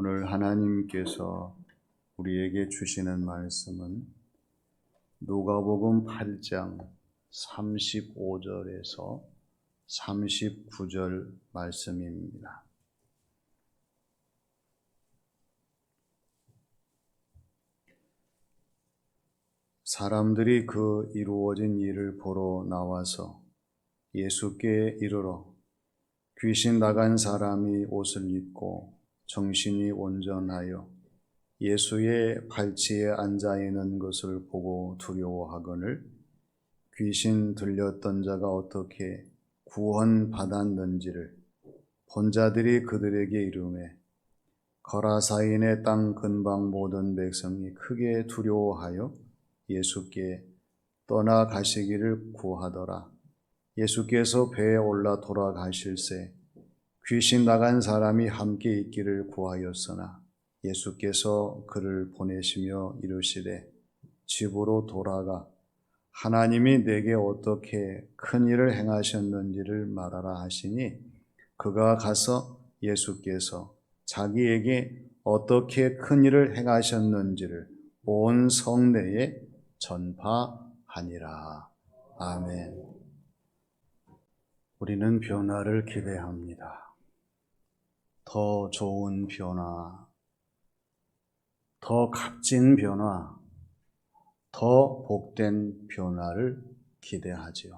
오늘 하나님께서 우리에게 주시는 말씀은 누가복음 8장 35절에서 39절 말씀입니다. 사람들이 그 이루어진 일을 보러 나와서 예수께 이르러 귀신 나간 사람이 옷을 입고 정신이 온전하여 예수의 발치에 앉아 있는 것을 보고 두려워하거늘 귀신 들렸던 자가 어떻게 구원받았는지를 본 자들이 그들에게 이르매 거라사인의 땅 근방 모든 백성이 크게 두려워하여 예수께 떠나가시기를 구하더라. 예수께서 배에 올라 돌아가실새 귀신 나간 사람이 함께 있기를 구하였으나 예수께서 그를 보내시며 이르시되 집으로 돌아가 하나님이 내게 어떻게 큰 일을 행하셨는지를 말하라 하시니 그가 가서 예수께서 자기에게 어떻게 큰 일을 행하셨는지를 온 성내에 전파하니라. 아멘. 우리는 변화를 기대합니다. 더 좋은 변화, 더 값진 변화, 더 복된 변화를 기대하지요.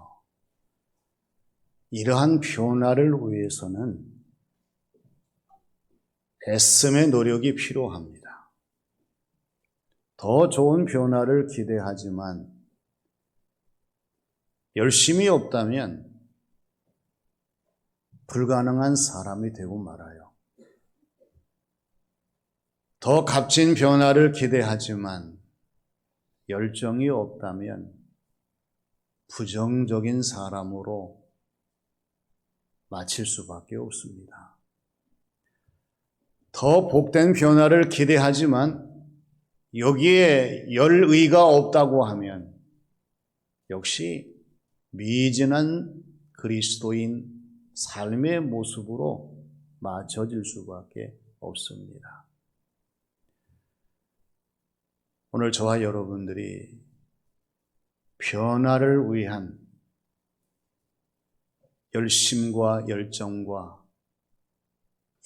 이러한 변화를 위해서는 애씀의 노력이 필요합니다. 더 좋은 변화를 기대하지만 열심이 없다면 불가능한 사람이 되고 말아요. 더 값진 변화를 기대하지만 열정이 없다면 부정적인 사람으로 마칠 수밖에 없습니다. 더 복된 변화를 기대하지만 여기에 열의가 없다고 하면 역시 미진한 그리스도인 삶의 모습으로 맞춰질 수밖에 없습니다. 오늘 저와 여러분들이 변화를 위한 열심과 열정과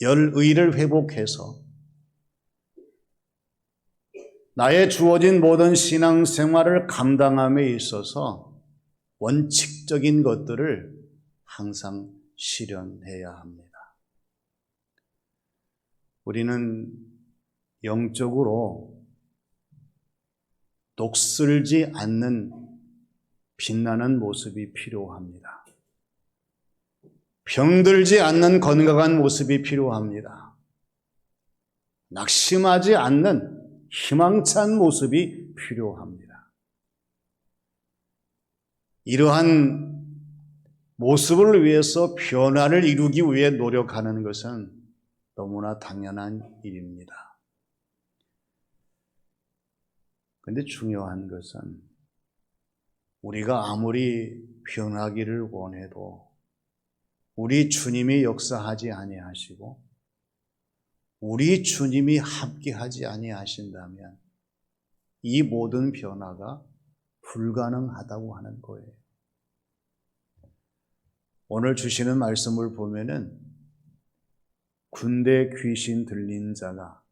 열의를 회복해서 나의 주어진 모든 신앙생활을 감당함에 있어서 원칙적인 것들을 항상 실현해야 합니다. 우리는 영적으로 녹슬지 않는 빛나는 모습이 필요합니다. 병들지 않는 건강한 모습이 필요합니다. 낙심하지 않는 희망찬 모습이 필요합니다. 이러한 모습을 위해서 변화를 이루기 위해 노력하는 것은 너무나 당연한 일입니다. 그런데 중요한 것은 우리가 아무리 변하기를 원해도 우리 주님이 역사하지 아니하시고 우리 주님이 함께하지 아니하신다면 이 모든 변화가 불가능하다고 하는 거예요. 오늘 주시는 말씀을 보면은 군대 귀신 들린 자가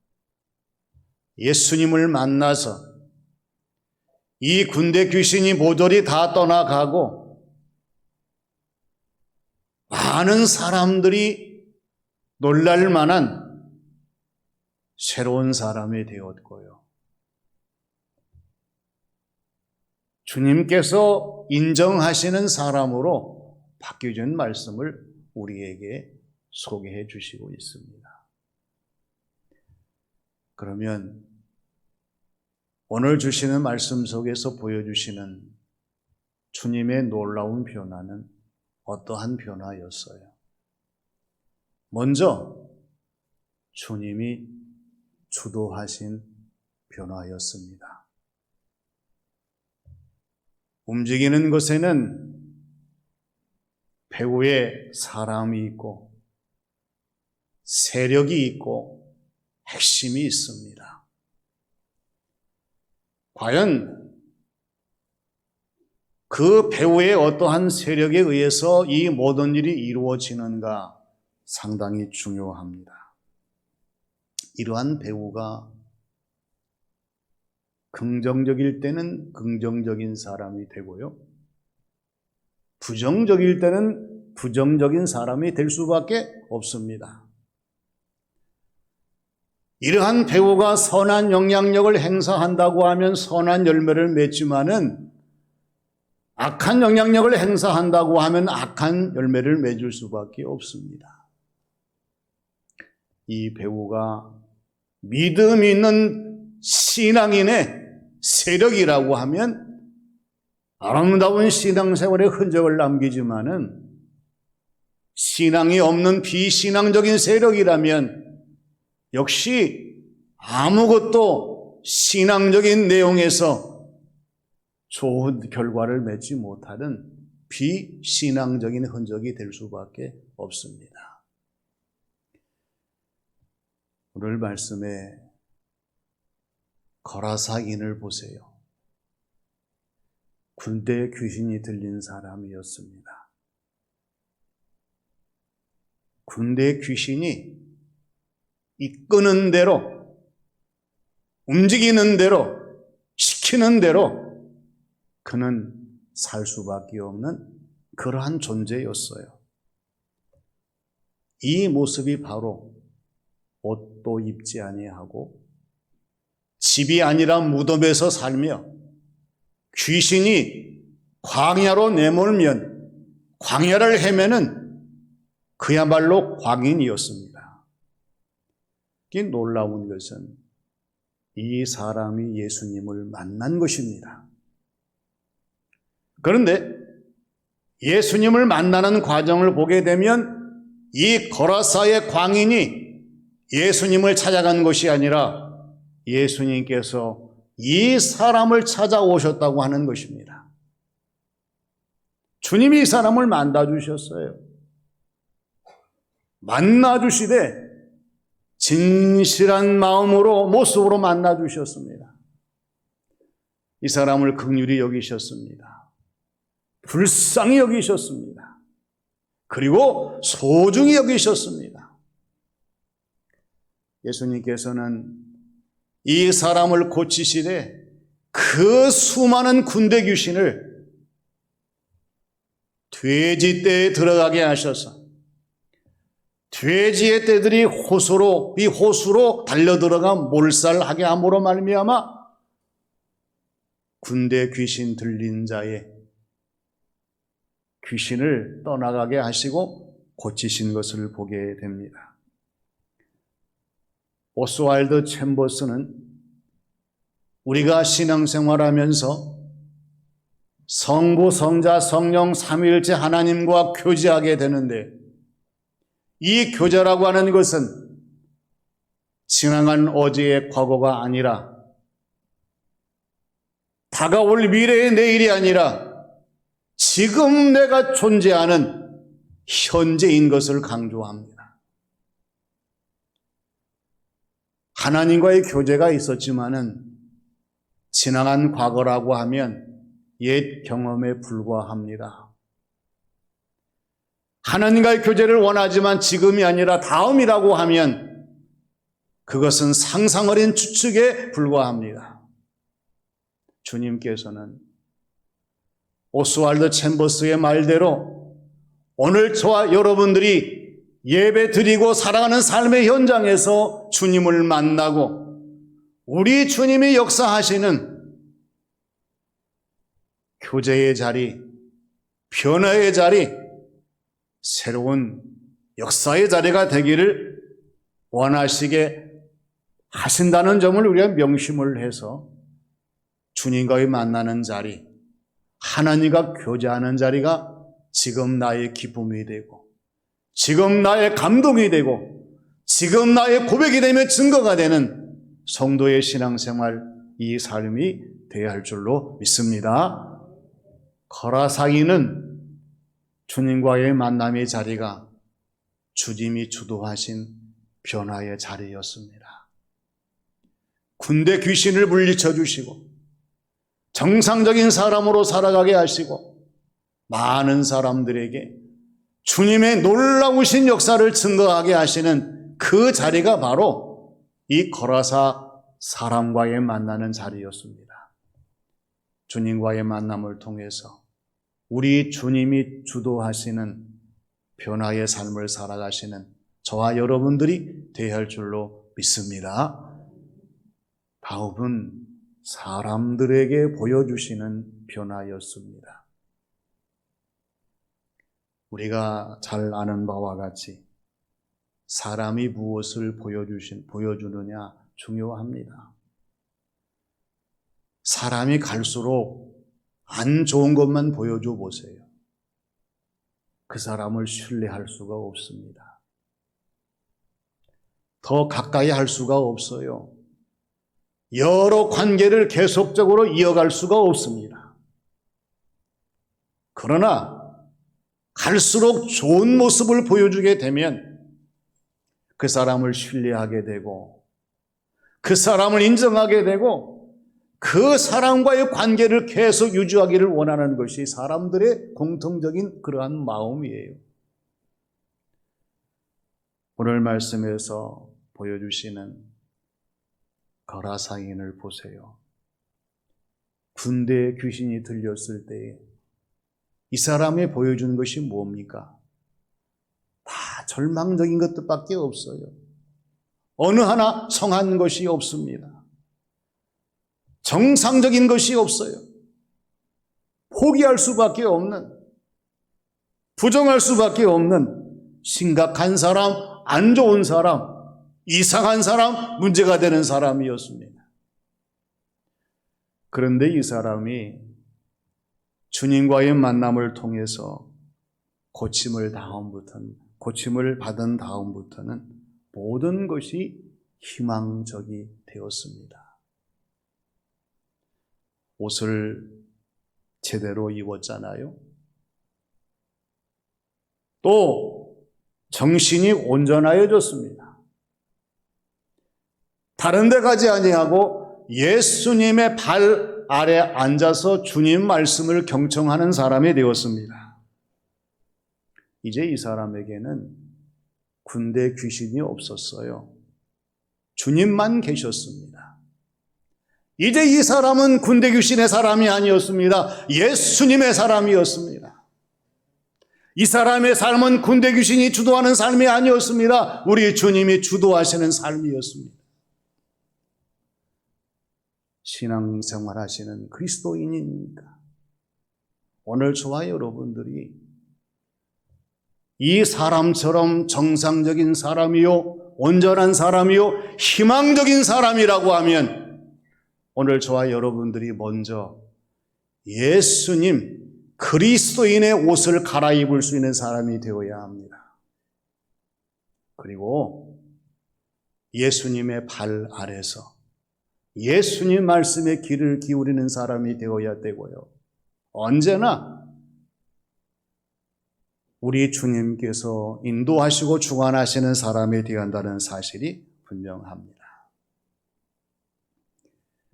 예수님을 만나서 이 군대 귀신이 모조리 다 떠나가고 많은 사람들이 놀랄 만한 새로운 사람이 되었고요. 주님께서 인정하시는 사람으로 바뀌어진 말씀을 우리에게 소개해 주시고 있습니다. 그러면 오늘 주시는 말씀 속에서 보여주시는 주님의 놀라운 변화는 어떠한 변화였어요? 먼저 주님이 주도하신 변화였습니다. 움직이는 것에는 배후에 사람이 있고 세력이 있고 핵심이 있습니다. 과연 그 배우의 어떠한 세력에 의해서 이 모든 일이 이루어지는가 상당히 중요합니다. 이러한 배우가 긍정적일 때는 긍정적인 사람이 되고요, 부정적일 때는 부정적인 사람이 될 수밖에 없습니다. 이러한 배우가 선한 영향력을 행사한다고 하면 선한 열매를 맺지만은 악한 영향력을 행사한다고 하면 악한 열매를 맺을 수밖에 없습니다. 이 배우가 믿음 있는 신앙인의 세력이라고 하면 아름다운 신앙생활의 흔적을 남기지만은 신앙이 없는 비신앙적인 세력이라면 역시 아무것도 신앙적인 내용에서 좋은 결과를 맺지 못하는 비신앙적인 흔적이 될 수밖에 없습니다. 오늘 말씀에 거라사인을 보세요. 군대에 귀신이 들린 사람이었습니다. 군대의 귀신이 이끄는 대로, 움직이는 대로, 시키는 대로 그는 살 수밖에 없는 그러한 존재였어요. 이 모습이 바로 옷도 입지 아니하고 집이 아니라 무덤에서 살며 귀신이 광야로 내몰면 광야를 헤매는 그야말로 광인이었습니다. 이 놀라운 것은 이 사람이 예수님을 만난 것입니다. 그런데 예수님을 만나는 과정을 보게 되면 이 거라사의 광인이 예수님을 찾아간 것이 아니라 예수님께서 이 사람을 찾아오셨다고 하는 것입니다. 주님이 이 사람을 만나주셨어요. 만나주시되 진실한 마음으로, 모습으로 만나주셨습니다. 이 사람을 긍휼히 여기셨습니다. 불쌍히 여기셨습니다. 그리고 소중히 여기셨습니다. 예수님께서는 이 사람을 고치시되 그 수많은 군대 귀신을 돼지떼에 들어가게 하셔서 돼지의 떼들이 호수로 달려들어가 몰살하게 함으로 말미암아 군대 귀신 들린 자의 귀신을 떠나가게 하시고 고치신 것을 보게 됩니다. 오스왈드 챔버스는 우리가 신앙생활하면서 성부, 성자, 성령 삼위일체 하나님과 교제하게 되는데 이 교제라고 하는 것은 지나간 어제의 과거가 아니라 다가올 미래의 내일이 아니라 지금 내가 존재하는 현재인 것을 강조합니다. 하나님과의 교제가 있었지만은 지나간 과거라고 하면 옛 경험에 불과합니다. 하나님과의 교제를 원하지만 지금이 아니라 다음이라고 하면 그것은 상상 어린 추측에 불과합니다. 주님께서는 오스왈드 챔버스의 말대로 오늘 저와 여러분들이 예배 드리고 살아가는 삶의 현장에서 주님을 만나고 우리 주님이 역사하시는 교제의 자리, 변화의 자리, 새로운 역사의 자리가 되기를 원하시게 하신다는 점을 우리가 명심을 해서 주님과의 만나는 자리, 하나님과 교제하는 자리가 지금 나의 기쁨이 되고 지금 나의 감동이 되고 지금 나의 고백이 되며 증거가 되는 성도의 신앙생활, 이 삶이 되어야 할 줄로 믿습니다. 거라사인은 주님과의 만남의 자리가 주님이 주도하신 변화의 자리였습니다. 군대 귀신을 물리쳐 주시고 정상적인 사람으로 살아가게 하시고 많은 사람들에게 주님의 놀라우신 역사를 증거하게 하시는 그 자리가 바로 이 거라사 사람과의 만나는 자리였습니다. 주님과의 만남을 통해서 우리 주님이 주도하시는 변화의 삶을 살아가시는 저와 여러분들이 되어야 할 줄로 믿습니다. 다음은 사람들에게 보여주시는 변화였습니다. 우리가 잘 아는 바와 같이 사람이 무엇을 보여주느냐 중요합니다. 사람이 갈수록 안 좋은 것만 보여줘 보세요. 그 사람을 신뢰할 수가 없습니다. 더 가까이 할 수가 없어요. 여러 관계를 계속적으로 이어갈 수가 없습니다. 그러나 갈수록 좋은 모습을 보여주게 되면 그 사람을 신뢰하게 되고 그 사람을 인정하게 되고 그 사람과의 관계를 계속 유지하기를 원하는 것이 사람들의 공통적인 그러한 마음이에요. 오늘 말씀에서 보여주시는 거라사인을 보세요. 군대에 귀신이 들렸을 때에 이 사람이 보여준 것이 뭡니까? 다 절망적인 것들밖에 없어요. 어느 하나 성한 것이 없습니다. 정상적인 것이 없어요. 포기할 수밖에 없는, 부정할 수밖에 없는 심각한 사람, 안 좋은 사람, 이상한 사람, 문제가 되는 사람이었습니다. 그런데 이 사람이 주님과의 만남을 통해서 고침을 받은 다음부터는 모든 것이 희망적이 되었습니다. 옷을 제대로 입었잖아요. 또 정신이 온전하여졌습니다. 다른 데 가지 아니하고 예수님의 발 아래 앉아서 주님 말씀을 경청하는 사람이 되었습니다. 이제 이 사람에게는 군대 귀신이 없었어요. 주님만 계셨습니다. 이제 이 사람은 군대 귀신의 사람이 아니었습니다. 예수님의 사람이었습니다. 이 사람의 삶은 군대 귀신이 주도하는 삶이 아니었습니다. 우리 주님이 주도하시는 삶이었습니다. 신앙생활 하시는 그리스도인입니까? 오늘 저와 여러분들이 이 사람처럼 정상적인 사람이요, 온전한 사람이요, 희망적인 사람이라고 하면 오늘 저와 여러분들이 먼저 예수님, 그리스도인의 옷을 갈아입을 수 있는 사람이 되어야 합니다. 그리고 예수님의 발 아래서 예수님 말씀에 귀를 기울이는 사람이 되어야 되고요. 언제나 우리 주님께서 인도하시고 주관하시는 사람이 되어야 한다는 사실이 분명합니다.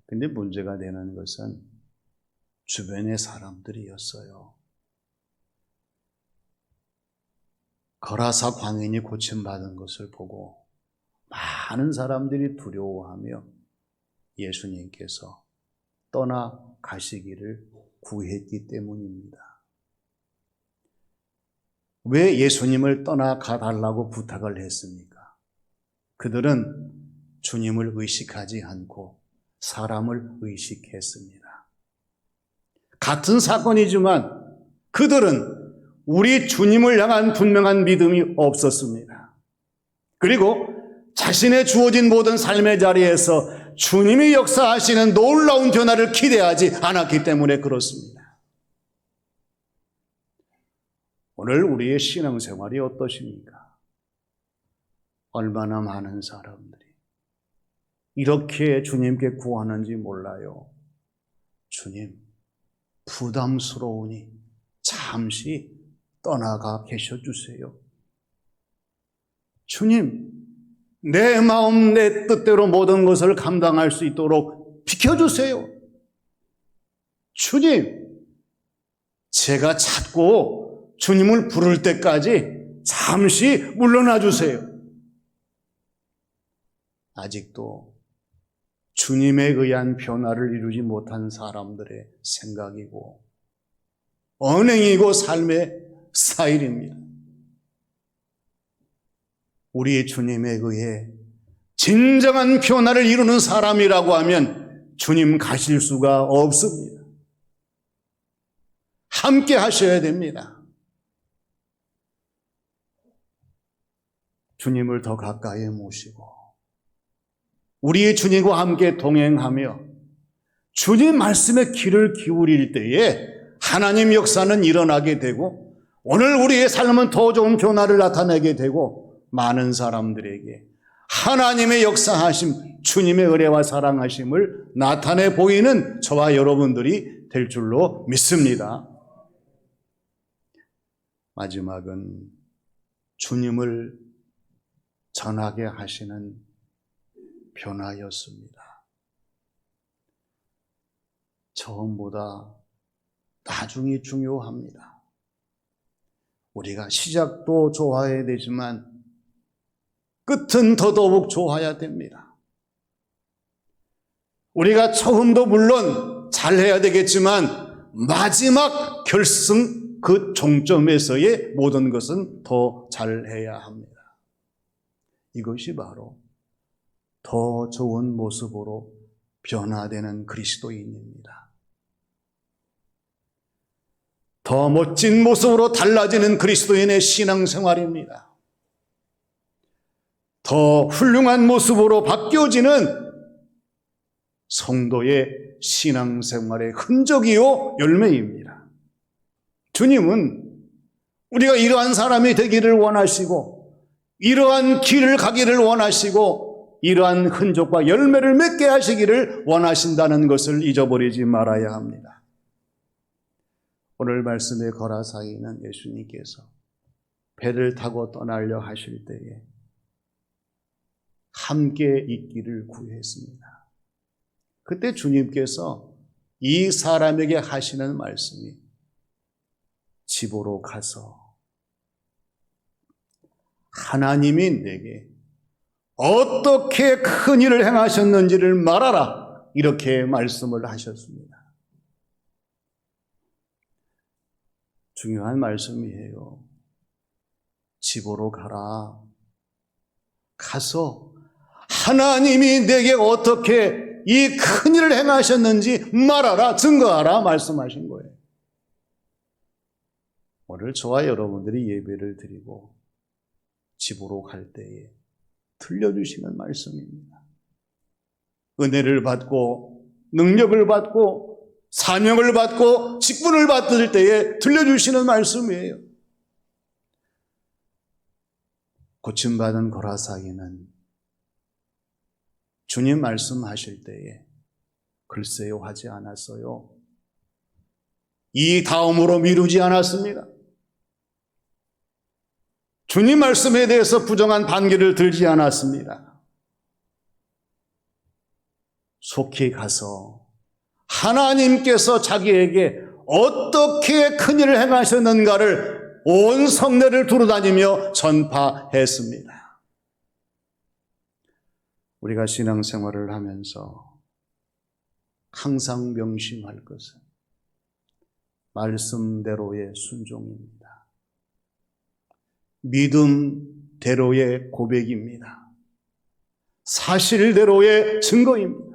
근데 문제가 되는 것은 주변의 사람들이었어요. 거라사 광인이 고침받은 것을 보고 많은 사람들이 두려워하며 예수님께서 떠나가시기를 구했기 때문입니다. 왜 예수님을 떠나가달라고 부탁을 했습니까? 그들은 주님을 의식하지 않고 사람을 의식했습니다. 같은 사건이지만 그들은 우리 주님을 향한 분명한 믿음이 없었습니다. 그리고 자신의 주어진 모든 삶의 자리에서 주님이 역사하시는 놀라운 변화를 기대하지 않았기 때문에 그렇습니다. 오늘 우리의 신앙생활이 어떠십니까? 얼마나 많은 사람들이 이렇게 주님께 구하는지 몰라요. 주님, 부담스러우니 잠시 떠나가 계셔 주세요. 주님, 내 마음, 내 뜻대로 모든 것을 감당할 수 있도록 비켜주세요. 주님, 제가 찾고 주님을 부를 때까지 잠시 물러나 주세요. 아직도 주님에 의한 변화를 이루지 못한 사람들의 생각이고 언행이고 삶의 스타일입니다. 우리 주님에 의해 진정한 변화를 이루는 사람이라고 하면 주님 가실 수가 없습니다. 함께 하셔야 됩니다. 주님을 더 가까이 모시고 우리의 주님과 함께 동행하며 주님 말씀에 귀를 기울일 때에 하나님 역사는 일어나게 되고 오늘 우리의 삶은 더 좋은 변화를 나타내게 되고 많은 사람들에게 하나님의 역사하심, 주님의 은혜와 사랑하심을 나타내 보이는 저와 여러분들이 될 줄로 믿습니다. 마지막은 주님을 전하게 하시는 변화였습니다. 처음보다 나중이 중요합니다. 우리가 시작도 좋아해야 되지만 끝은 더더욱 좋아야 됩니다. 우리가 처음도 물론 잘해야 되겠지만 마지막 결승 그 종점에서의 모든 것은 더 잘해야 합니다. 이것이 바로 더 좋은 모습으로 변화되는 그리스도인입니다. 더 멋진 모습으로 달라지는 그리스도인의 신앙생활입니다. 더 훌륭한 모습으로 바뀌어지는 성도의 신앙생활의 흔적이요 열매입니다. 주님은 우리가 이러한 사람이 되기를 원하시고 이러한 길을 가기를 원하시고 이러한 흔적과 열매를 맺게 하시기를 원하신다는 것을 잊어버리지 말아야 합니다. 오늘 말씀의 거라사이는 예수님께서 배를 타고 떠나려 하실 때에 함께 있기를 구했습니다. 그때 주님께서 이 사람에게 하시는 말씀이 집으로 가서 하나님이 내게 어떻게 큰 일을 행하셨는지를 말하라 이렇게 말씀을 하셨습니다. 중요한 말씀이에요. 집으로 가라. 가서 하나님이 내게 어떻게 이 큰 일을 행하셨는지 말하라, 증거하라 말씀하신 거예요. 오늘 저와 여러분들이 예배를 드리고 집으로 갈 때에 들려주시는 말씀입니다. 은혜를 받고 능력을 받고 사명을 받고 직분을 받을 때에 들려주시는 말씀이에요. 고침받은 거라사이는 주님 말씀하실 때에 글쎄요 하지 않았어요. 이 다음으로 미루지 않았습니다. 주님 말씀에 대해서 부정한 반기를 들지 않았습니다. 속히 가서 하나님께서 자기에게 어떻게 큰일을 행하셨는가를 온 성내를 두루다니며 전파했습니다. 우리가 신앙생활을 하면서 항상 명심할 것은 말씀대로의 순종입니다. 믿음대로의 고백입니다. 사실대로의 증거입니다.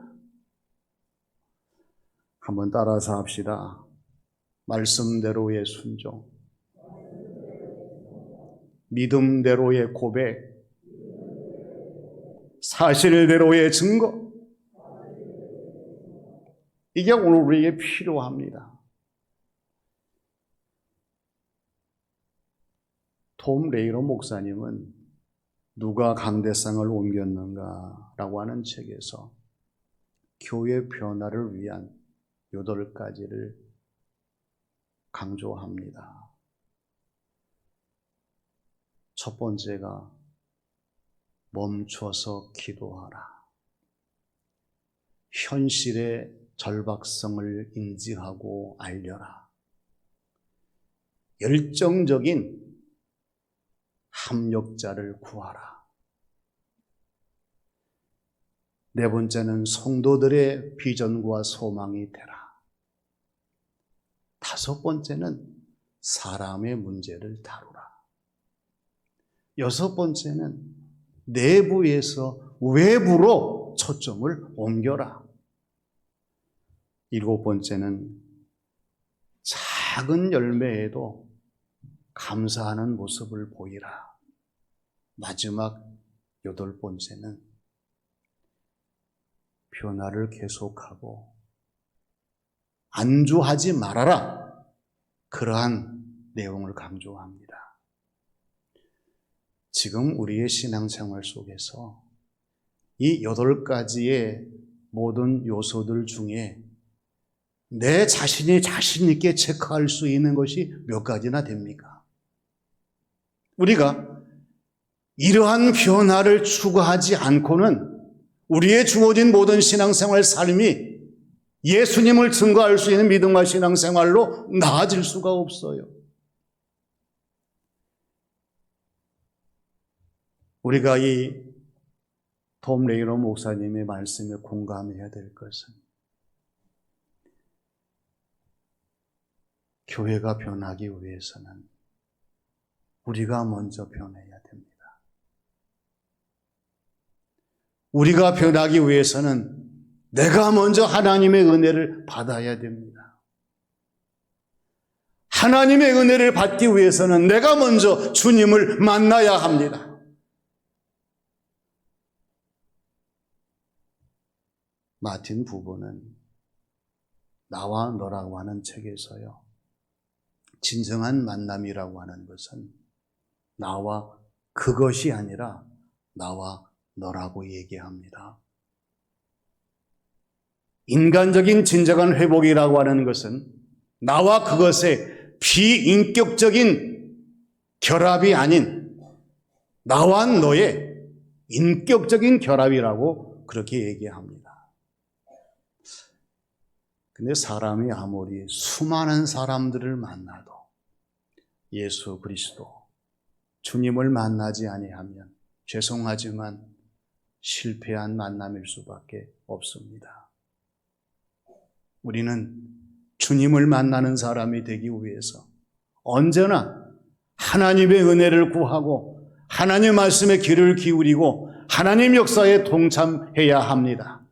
한번 따라서 합시다. 말씀대로의 순종, 믿음대로의 고백, 사실대로의 증거. 이게 오늘 우리에게 필요합니다. 톰 레이너 목사님은 누가 강대상을 옮겼는가라고 하는 책에서 교회 변화를 위한 8가지를 강조합니다. 첫 번째가 멈춰서 기도하라. 현실의 절박성을 인지하고 알려라. 열정적인 합력자를 구하라. 네 번째는 성도들의 비전과 소망이 되라. 다섯 번째는 사람의 문제를 다루라. 여섯 번째는 내부에서 외부로 초점을 옮겨라. 일곱 번째는 작은 열매에도 감사하는 모습을 보이라. 마지막 여덟 번째는 변화를 계속하고 안주하지 말아라. 그러한 내용을 강조합니다. 지금 우리의 신앙생활 속에서 이 8가지의 모든 요소들 중에 내 자신이 자신 있게 체크할 수 있는 것이 몇 가지나 됩니까? 우리가 이러한 변화를 추구하지 않고는 우리의 주어진 모든 신앙생활 삶이 예수님을 증거할 수 있는 믿음과 신앙생활로 나아질 수가 없어요. 우리가 이 톰 레이너 목사님의 말씀에 공감해야 될 것은 교회가 변하기 위해서는 우리가 먼저 변해야 됩니다. 우리가 변하기 위해서는 내가 먼저 하나님의 은혜를 받아야 됩니다. 하나님의 은혜를 받기 위해서는 내가 먼저 주님을 만나야 합니다. 마틴 부부는 나와 너라고 하는 책에서요, 진정한 만남이라고 하는 것은 나와 그것이 아니라 나와 너라고 얘기합니다. 인간적인 진정한 회복이라고 하는 것은 나와 그것의 비인격적인 결합이 아닌 나와 너의 인격적인 결합이라고 그렇게 얘기합니다. 근데 사람이 아무리 수많은 사람들을 만나도 예수 그리스도 주님을 만나지 아니하면 죄송하지만 실패한 만남일 수밖에 없습니다. 우리는 주님을 만나는 사람이 되기 위해서 언제나 하나님의 은혜를 구하고 하나님 말씀에 귀를 기울이고 하나님 역사에 동참해야 합니다.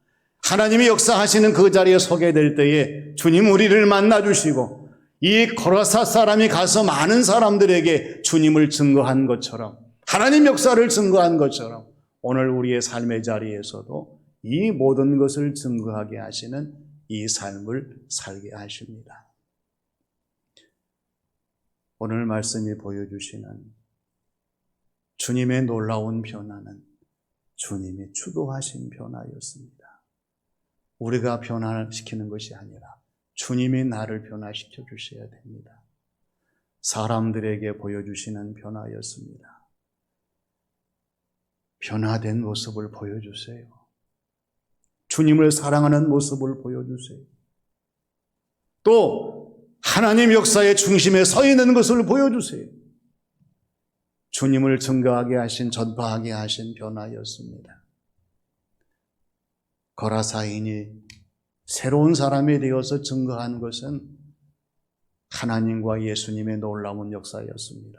하나님이 역사하시는 그 자리에 서게 될 때에 주님 우리를 만나주시고 이 거라사 사람이 가서 많은 사람들에게 주님을 증거한 것처럼 하나님 역사를 증거한 것처럼 오늘 우리의 삶의 자리에서도 이 모든 것을 증거하게 하시는 이 삶을 살게 하십니다. 오늘 말씀이 보여주시는 주님의 놀라운 변화는 주님이 주도하신 변화였습니다. 우리가 변화시키는 것이 아니라 주님이 나를 변화시켜 주셔야 됩니다. 사람들에게 보여주시는 변화였습니다. 변화된 모습을 보여주세요. 주님을 사랑하는 모습을 보여주세요. 또 하나님 역사의 중심에 서 있는 것을 보여주세요. 주님을 증거하게 하신, 전파하게 하신 변화였습니다. 거라사인이 새로운 사람이 되어서 증거한 것은 하나님과 예수님의 놀라운 역사였습니다.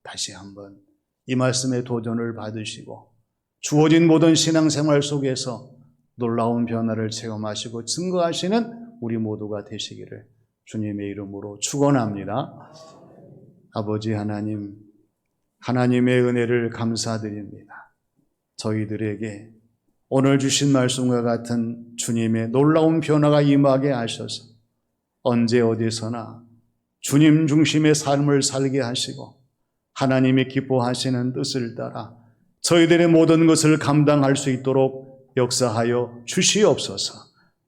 다시 한번 이 말씀의 도전을 받으시고 주어진 모든 신앙생활 속에서 놀라운 변화를 체험하시고 증거하시는 우리 모두가 되시기를 주님의 이름으로 축원합니다. 아버지 하나님, 하나님의 은혜를 감사드립니다. 저희들에게 오늘 주신 말씀과 같은 주님의 놀라운 변화가 임하게 하셔서 언제 어디서나 주님 중심의 삶을 살게 하시고 하나님이 기뻐하시는 뜻을 따라 저희들의 모든 것을 감당할 수 있도록 역사하여 주시옵소서.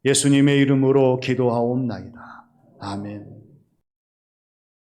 예수님의 이름으로 기도하옵나이다. 아멘.